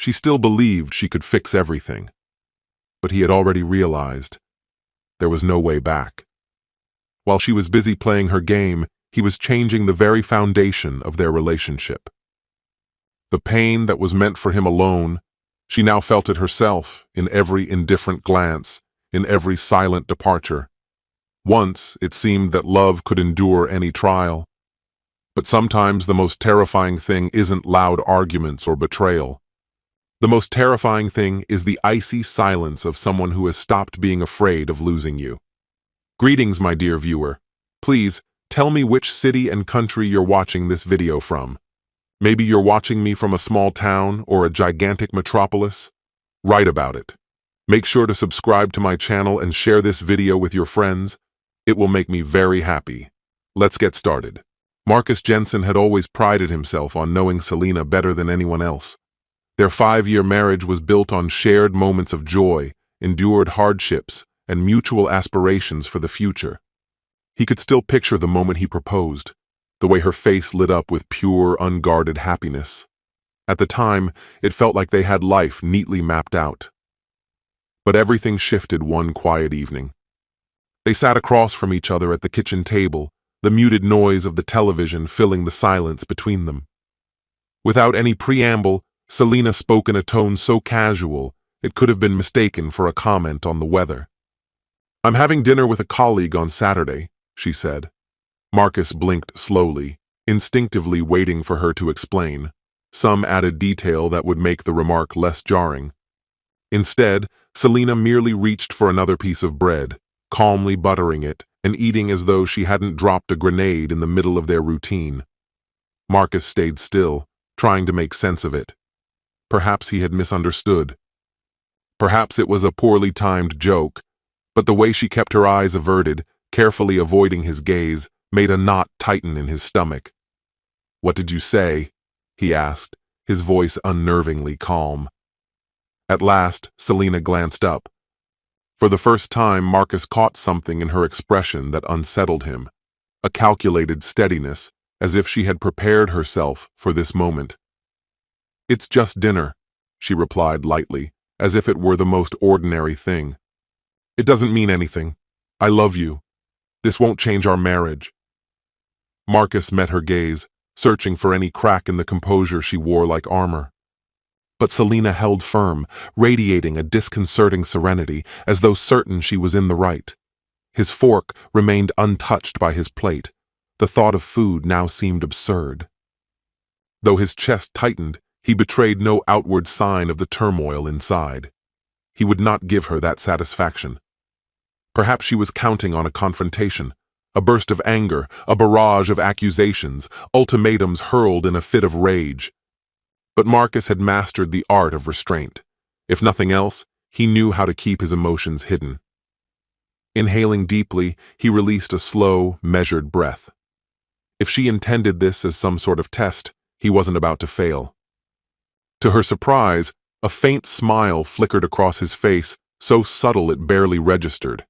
She still believed she could fix everything, but he had already realized there was no way back. While she was busy playing her game, he was changing the very foundation of their relationship. The pain that was meant for him alone, she now felt it herself in every indifferent glance, in every silent departure. Once, it seemed that love could endure any trial. But sometimes the most terrifying thing isn't loud arguments or betrayal. The most terrifying thing is the icy silence of someone who has stopped being afraid of losing you. Greetings, my dear viewer. Please, tell me which city and country you're watching this video from. Maybe you're watching me from a small town or a gigantic metropolis? Write about it. Make sure to subscribe to my channel and share this video with your friends. It will make me very happy. Let's get started. Marcus Jensen had always prided himself on knowing Selena better than anyone else. Their 5-year marriage was built on shared moments of joy, endured hardships, and mutual aspirations for the future. He could still picture the moment he proposed, the way her face lit up with pure, unguarded happiness. At the time, it felt like they had life neatly mapped out. But everything shifted one quiet evening. They sat across from each other at the kitchen table, the muted noise of the television filling the silence between them. Without any preamble, Selena spoke in a tone so casual it could have been mistaken for a comment on the weather. "I'm having dinner with a colleague on Saturday," she said. Marcus blinked slowly, instinctively waiting for her to explain, some added detail that would make the remark less jarring. Instead, Selena merely reached for another piece of bread, calmly buttering it and eating as though she hadn't dropped a grenade in the middle of their routine. Marcus stayed still, trying to make sense of it. Perhaps he had misunderstood. Perhaps it was a poorly timed joke, but the way she kept her eyes averted, carefully avoiding his gaze, made a knot tighten in his stomach. "What did you say?" he asked, his voice unnervingly calm. At last, Selena glanced up. For the first time, Marcus caught something in her expression that unsettled him, a calculated steadiness, as if she had prepared herself for this moment. "It's just dinner," she replied lightly, as if it were the most ordinary thing. "It doesn't mean anything. I love you. This won't change our marriage." Marcus met her gaze, searching for any crack in the composure she wore like armor. But Selena held firm, radiating a disconcerting serenity, as though certain she was in the right. His fork remained untouched by his plate. The thought of food now seemed absurd. Though his chest tightened, he betrayed no outward sign of the turmoil inside. He would not give her that satisfaction. Perhaps she was counting on a confrontation, a burst of anger, a barrage of accusations, ultimatums hurled in a fit of rage. But Marcus had mastered the art of restraint. If nothing else, he knew how to keep his emotions hidden. Inhaling deeply, he released a slow, measured breath. If she intended this as some sort of test, he wasn't about to fail. To her surprise, a faint smile flickered across his face, so subtle it barely registered.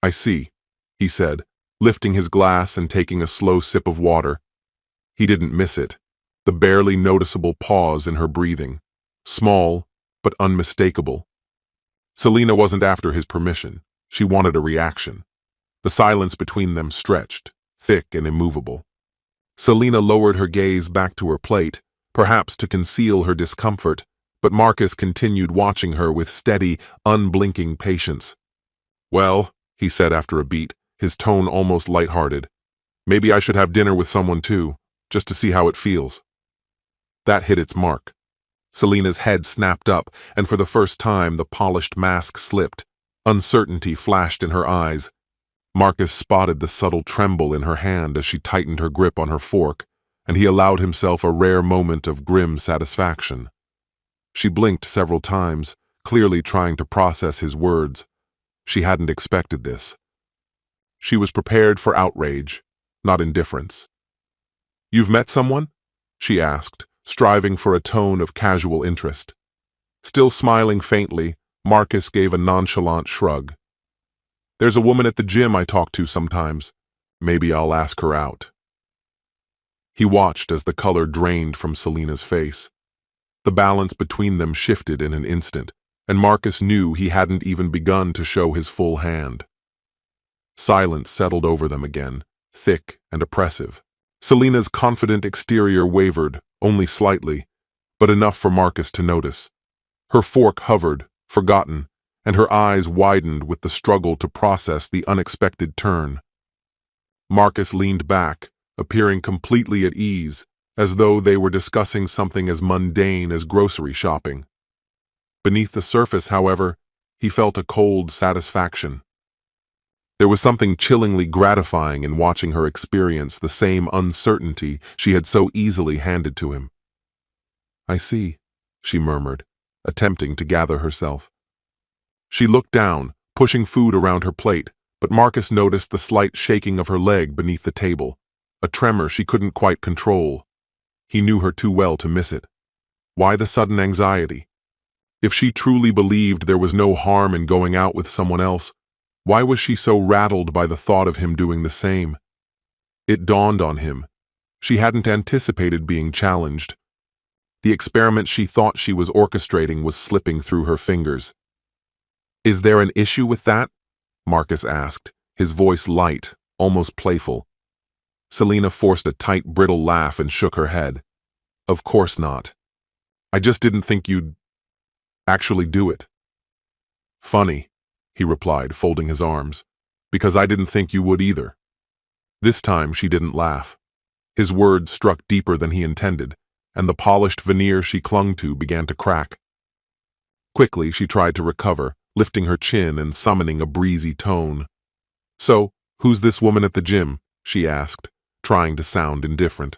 "I see," he said, lifting his glass and taking a slow sip of water. He didn't miss it, the barely noticeable pause in her breathing, small but unmistakable. Selena wasn't after his permission. She wanted a reaction. The silence between them stretched, thick and immovable. Selena lowered her gaze back to her plate, perhaps to conceal her discomfort, but Marcus continued watching her with steady, unblinking patience. "Well," he said after a beat, his tone almost lighthearted, "maybe I should have dinner with someone too, just to see how it feels." That hit its mark. Selena's head snapped up, and for the first time the polished mask slipped. Uncertainty flashed in her eyes. Marcus spotted the subtle tremble in her hand as she tightened her grip on her fork, and he allowed himself a rare moment of grim satisfaction. She blinked several times, clearly trying to process his words. She hadn't expected this. She was prepared for outrage, not indifference. "You've met someone?" she asked, striving for a tone of casual interest. Still smiling faintly, Marcus gave a nonchalant shrug. "There's a woman at the gym I talk to sometimes. Maybe I'll ask her out." He watched as the color drained from Selena's face. The balance between them shifted in an instant, and Marcus knew he hadn't even begun to show his full hand. Silence settled over them again, thick and oppressive. Selina's confident exterior wavered, only slightly, but enough for Marcus to notice. Her fork hovered, forgotten, and her eyes widened with the struggle to process the unexpected turn. Marcus leaned back, appearing completely at ease, as though they were discussing something as mundane as grocery shopping. Beneath the surface, however, he felt a cold satisfaction. There was something chillingly gratifying in watching her experience the same uncertainty she had so easily handed to him. "I see," she murmured, attempting to gather herself. She looked down, pushing food around her plate, but Marcus noticed the slight shaking of her leg beneath the table, a tremor she couldn't quite control. He knew her too well to miss it. Why the sudden anxiety? If she truly believed there was no harm in going out with someone else, why was she so rattled by the thought of him doing the same? It dawned on him. She hadn't anticipated being challenged. The experiment she thought she was orchestrating was slipping through her fingers. "Is there an issue with that?" Marcus asked, his voice light, almost playful. Selina forced a tight, brittle laugh and shook her head. "Of course not. I just didn't think you'd actually do it." "Funny," he replied, folding his arms, "because I didn't think you would either." This time she didn't laugh. His words struck deeper than he intended, and the polished veneer she clung to began to crack. Quickly she tried to recover, lifting her chin and summoning a breezy tone. "So, who's this woman at the gym?" she asked, trying to sound indifferent.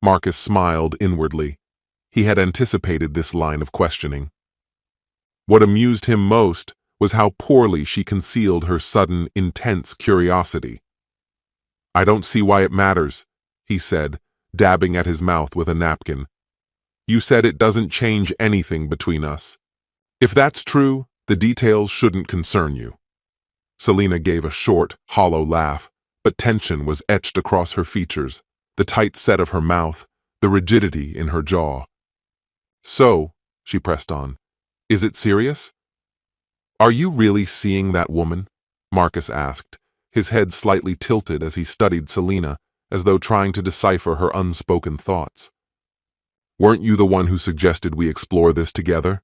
Marcus smiled inwardly. He had anticipated this line of questioning. What amused him most was how poorly she concealed her sudden, intense curiosity. "I don't see why it matters," he said, dabbing at his mouth with a napkin. "You said it doesn't change anything between us. If that's true, the details shouldn't concern you." Selina gave a short, hollow laugh, but tension was etched across her features, the tight set of her mouth, the rigidity in her jaw. "So," she pressed on, "is it serious?" "Are you really seeing that woman?" Marcus asked, his head slightly tilted as he studied Selina, as though trying to decipher her unspoken thoughts. "Weren't you the one who suggested we explore this together?"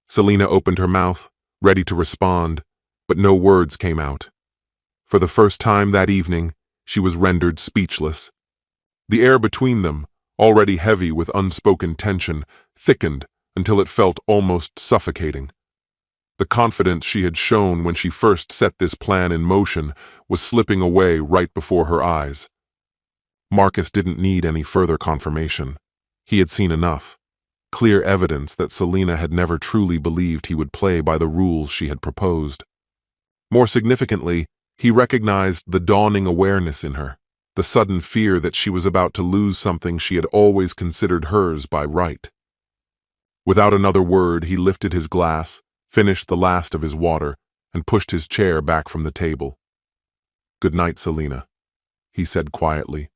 Selina opened her mouth, ready to respond, but no words came out. For the first time that evening, she was rendered speechless. The air between them, already heavy with unspoken tension, thickened until it felt almost suffocating. The confidence she had shown when she first set this plan in motion was slipping away right before her eyes. Marcus didn't need any further confirmation. He had seen enough. Clear evidence that Selina had never truly believed he would play by the rules she had proposed. More significantly, he recognized the dawning awareness in her, the sudden fear that she was about to lose something she had always considered hers by right. Without another word, he lifted his glass, finished the last of his water, and pushed his chair back from the table. "Good night, Selina," he said quietly.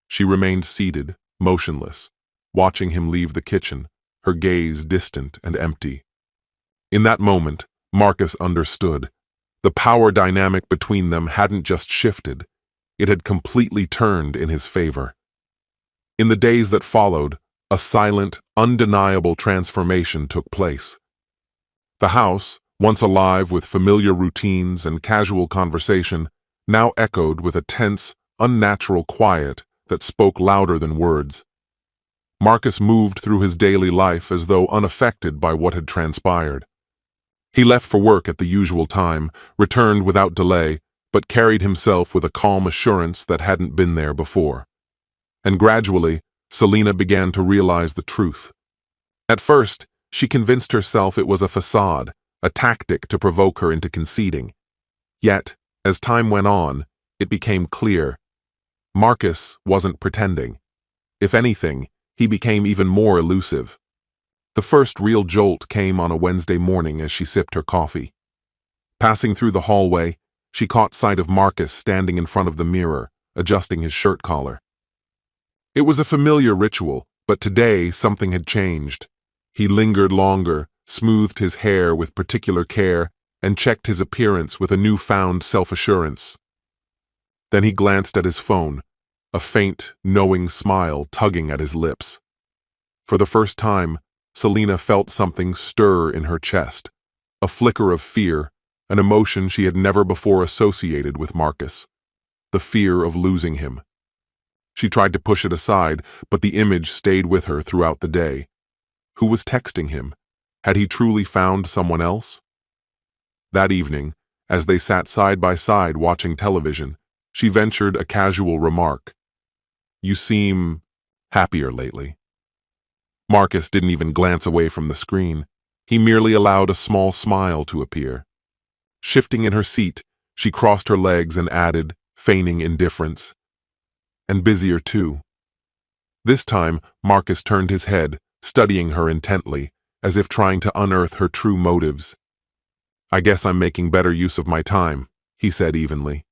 She remained seated, motionless, watching him leave the kitchen, her gaze distant and empty. In that moment, Marcus understood. The power dynamic between them hadn't just shifted, it had completely turned in his favor. In the days that followed, a silent, undeniable transformation took place. The house, once alive with familiar routines and casual conversation, now echoed with a tense, unnatural quiet that spoke louder than words. Marcus moved through his daily life as though unaffected by what had transpired. He left for work at the usual time, returned without delay, but carried himself with a calm assurance that hadn't been there before. And gradually, Selina began to realize the truth. At first, she convinced herself it was a facade, a tactic to provoke her into conceding. Yet, as time went on, it became clear. Marcus wasn't pretending. If anything, he became even more elusive. The first real jolt came on a Wednesday morning as she sipped her coffee. Passing through the hallway, she caught sight of Marcus standing in front of the mirror, adjusting his shirt collar. It was a familiar ritual, But today, something had changed. He lingered longer, smoothed his hair with particular care, and checked his appearance with a newfound self-assurance. Then he glanced at his phone, a faint, knowing smile tugging at his lips. For the first time, Selena felt something stir in her chest, a flicker of fear, an emotion she had never before associated with Marcus, the fear of losing him. She tried to push it aside, but the image stayed with her throughout the day. Who was texting him? Had he truly found someone else? That evening, as they sat side by side watching television, she ventured a casual remark. "You seem happier lately." Marcus didn't even glance away from the screen. He merely allowed a small smile to appear. Shifting in her seat, she crossed her legs and added, feigning indifference, "And busier too." This time, Marcus turned his head, studying her intently, as if trying to unearth her true motives. "I guess I'm making better use of my time," he said evenly.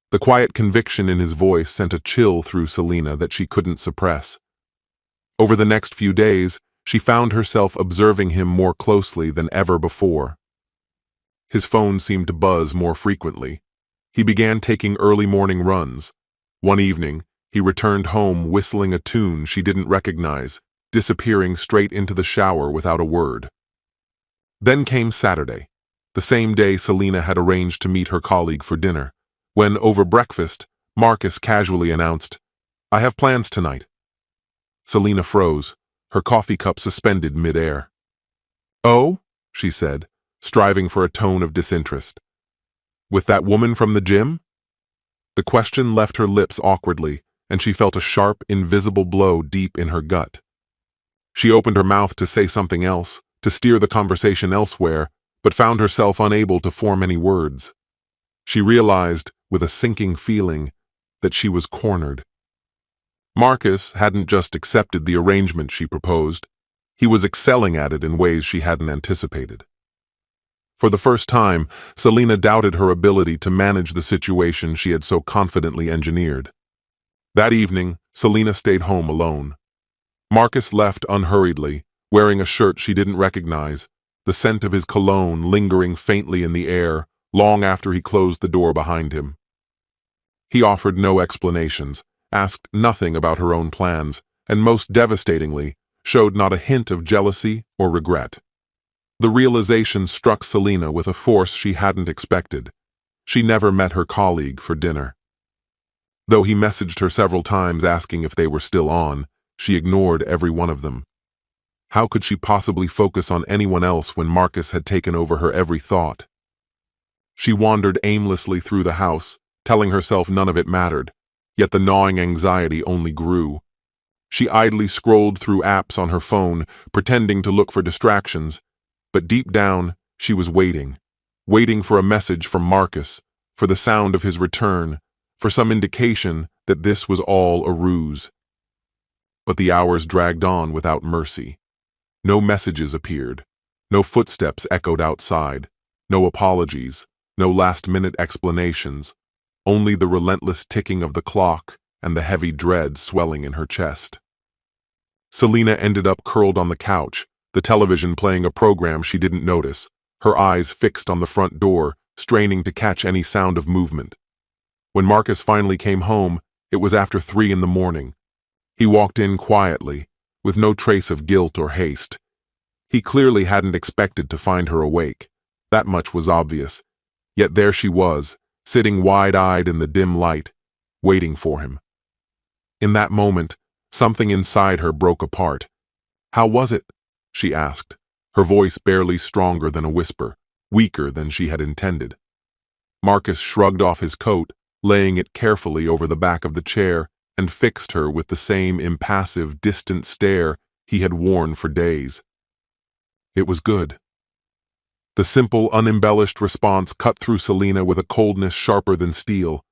The quiet conviction in his voice sent a chill through Selena that she couldn't suppress. Over the next few days, she found herself observing him more closely than ever before. His phone seemed to buzz more frequently. He began taking early morning runs. One evening, he returned home whistling a tune she didn't recognize, disappearing straight into the shower without a word. Then came Saturday, the same day Selena had arranged to meet her colleague for dinner, when, over breakfast, Marcus casually announced, "I have plans tonight." Selena froze, her coffee cup suspended mid-air. "Oh?" she said, striving for a tone of disinterest. "With that woman from the gym?" The question left her lips awkwardly, and she felt a sharp, invisible blow deep in her gut. She opened her mouth to say something else, to steer the conversation elsewhere, but found herself unable to form any words. She realized, with a sinking feeling, that she was cornered. Marcus hadn't just accepted the arrangement she proposed. He was excelling at it in ways she hadn't anticipated. For the first time, Selena doubted her ability to manage the situation she had so confidently engineered. That evening, Selena stayed home alone. Marcus left unhurriedly, wearing a shirt she didn't recognize, the scent of his cologne lingering faintly in the air long after he closed the door behind him. He offered no explanations, asked nothing about her own plans, and most devastatingly, showed not a hint of jealousy or regret. The realization struck Selena with a force she hadn't expected. She never met her colleague for dinner. Though he messaged her several times asking if they were still on, she ignored every one of them. How could she possibly focus on anyone else when Marcus had taken over her every thought? She wandered aimlessly through the house, telling herself none of it mattered, yet the gnawing anxiety only grew. She idly scrolled through apps on her phone, pretending to look for distractions, but deep down, she was waiting for a message from Marcus, for the sound of his return, for some indication that this was all a ruse. But the hours dragged on without mercy. No messages appeared, no footsteps echoed outside, no apologies, no last-minute explanations, only the relentless ticking of the clock and the heavy dread swelling in her chest. Selena ended up curled on the couch, the television playing a program she didn't notice, her eyes fixed on the front door, straining to catch any sound of movement. When Marcus finally came home, it was after 3 in the morning. He walked in quietly, with no trace of guilt or haste. He clearly hadn't expected to find her awake. That much was obvious. Yet there she was, sitting wide-eyed in the dim light, waiting for him. In that moment, something inside her broke apart. "How was it?" she asked, her voice barely stronger than a whisper, weaker than she had intended. Marcus shrugged off his coat, laying it carefully over the back of the chair, and fixed her with the same impassive, distant stare he had worn for days. "It was good." The simple, unembellished response cut through Selena with a coldness sharper than steel.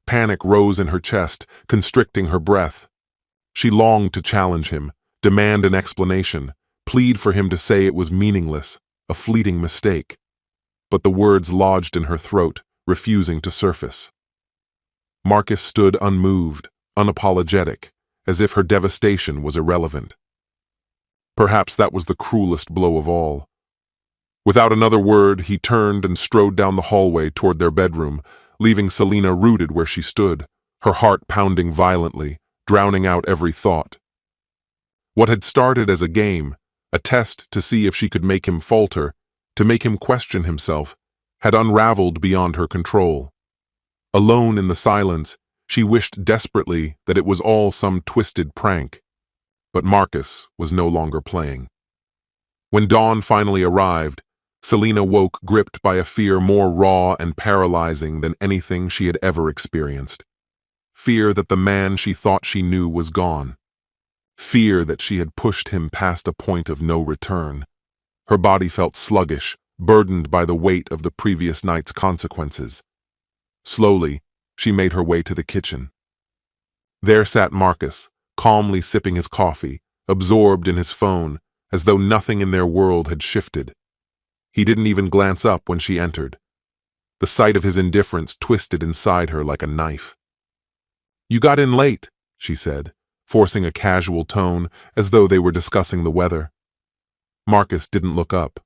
Panic rose in her chest, constricting her breath. She longed to challenge him, demand an explanation, plead for him to say it was meaningless, a fleeting mistake. But the words lodged in her throat, refusing to surface. Marcus stood unmoved, unapologetic, as if her devastation was irrelevant. Perhaps that was the cruelest blow of all. Without another word, he turned and strode down the hallway toward their bedroom, leaving Selina rooted where she stood, her heart pounding violently, drowning out every thought. What had started as a game, a test to see if she could make him falter, to make him question himself, had unraveled beyond her control. Alone in the silence, she wished desperately that it was all some twisted prank. But Marcus was no longer playing. When dawn finally arrived, Selina woke gripped by a fear more raw and paralyzing than anything she had ever experienced. Fear that the man she thought she knew was gone. Fear that she had pushed him past a point of no return. Her body felt sluggish, burdened by the weight of the previous night's consequences. Slowly, she made her way to the kitchen. There sat Marcus, calmly sipping his coffee, absorbed in his phone, as though nothing in their world had shifted. He didn't even glance up when she entered. The sight of his indifference twisted inside her like a knife. "You got in late," she said, forcing a casual tone as though they were discussing the weather. Marcus didn't look up.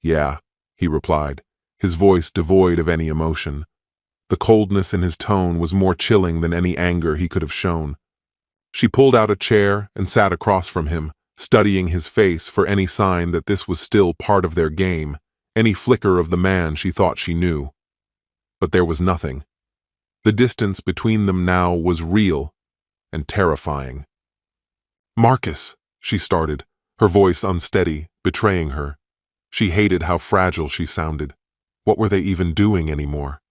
"Yeah," he replied, his voice devoid of any emotion. The coldness in his tone was more chilling than any anger he could have shown. She pulled out a chair and sat across from him, studying his face for any sign that this was still part of their game, any flicker of the man she thought she knew. But there was nothing. The distance between them now was real and terrifying. "Marcus," she started, her voice unsteady, betraying her. She hated how fragile she sounded. What were they even doing anymore?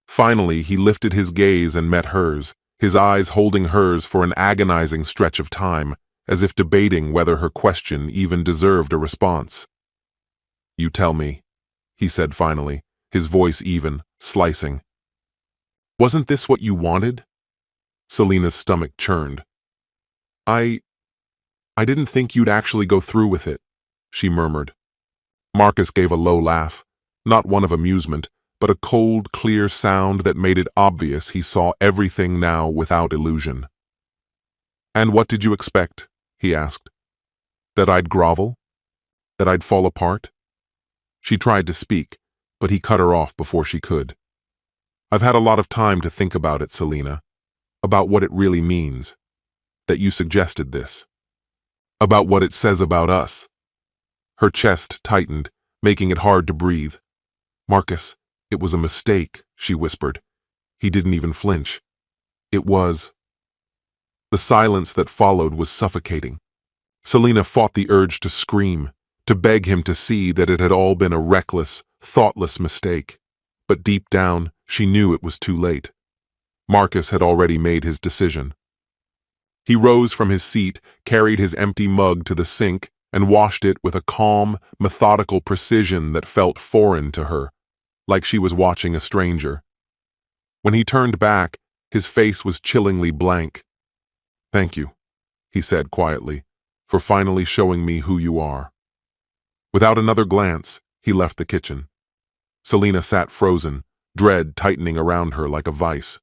Finally, he lifted his gaze and met hers, his eyes holding hers for an agonizing stretch of time, as if debating whether her question even deserved a response. "You tell me," he said finally, his voice even, slicing. "Wasn't this what you wanted?" Selina's stomach churned. I didn't think you'd actually go through with it," she murmured. Marcus gave a low laugh, not one of amusement, but a cold, clear sound that made it obvious he saw everything now without illusion. "And what did you expect?" he asked. "That I'd grovel? That I'd fall apart?" She tried to speak, but he cut her off before she could. "I've had a lot of time to think about it, Selina. About what it really means. That you suggested this. About what it says about us." Her chest tightened, making it hard to breathe. "Marcus, it was a mistake," she whispered. He didn't even flinch. "It was." The silence that followed was suffocating. Selina fought the urge to scream, to beg him to see that it had all been a reckless, thoughtless mistake. But deep down, she knew it was too late. Marcus had already made his decision. He rose from his seat, carried his empty mug to the sink, and washed it with a calm, methodical precision that felt foreign to her, like she was watching a stranger. When he turned back, his face was chillingly blank. "Thank you," he said quietly, "for finally showing me who you are." Without another glance, he left the kitchen. Selina sat frozen, dread tightening around her like a vice.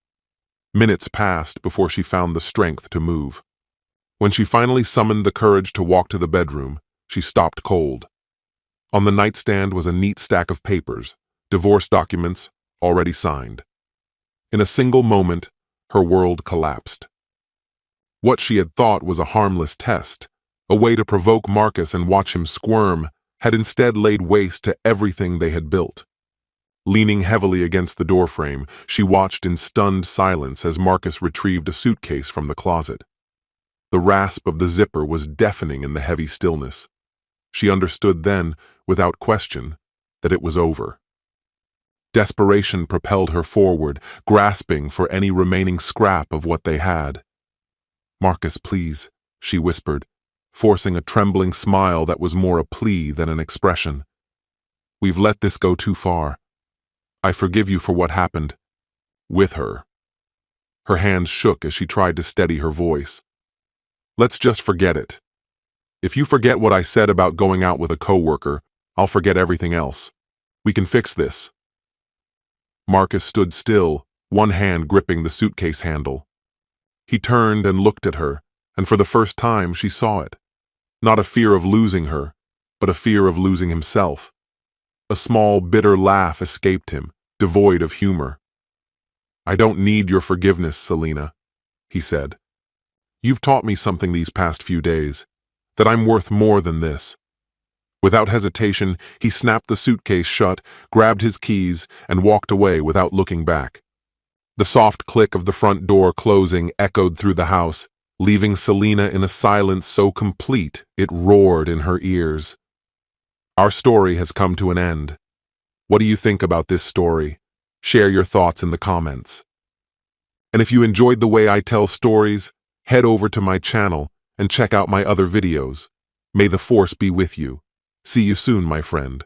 Minutes passed before she found the strength to move. When she finally summoned the courage to walk to the bedroom, she stopped cold. On the nightstand was a neat stack of papers, divorce documents, already signed. In a single moment, her world collapsed. What she had thought was a harmless test, a way to provoke Marcus and watch him squirm, had instead laid waste to everything they had built. Leaning heavily against the doorframe, she watched in stunned silence as Marcus retrieved a suitcase from the closet. The rasp of the zipper was deafening in the heavy stillness. She understood then, without question, that it was over. Desperation propelled her forward, grasping for any remaining scrap of what they had. "Marcus, please," she whispered, forcing a trembling smile that was more a plea than an expression. "We've let this go too far. I forgive you for what happened." With her. Her hands shook as she tried to steady her voice. "Let's just forget it. If you forget what I said about going out with a coworker, I'll forget everything else. We can fix this." Marcus stood still, one hand gripping the suitcase handle. He turned and looked at her, and for the first time she saw it. Not a fear of losing her, but a fear of losing himself. A small, bitter laugh escaped him, devoid of humor. "I don't need your forgiveness, Selena," he said. "You've taught me something these past few days, that I'm worth more than this." Without hesitation, he snapped the suitcase shut, grabbed his keys, and walked away without looking back. The soft click of the front door closing echoed through the house, leaving Selena in a silence so complete it roared in her ears. Our story has come to an end. What do you think about this story? Share your thoughts in the comments. And if you enjoyed the way I tell stories, head over to my channel and check out my other videos. May the force be with you. See you soon, my friend.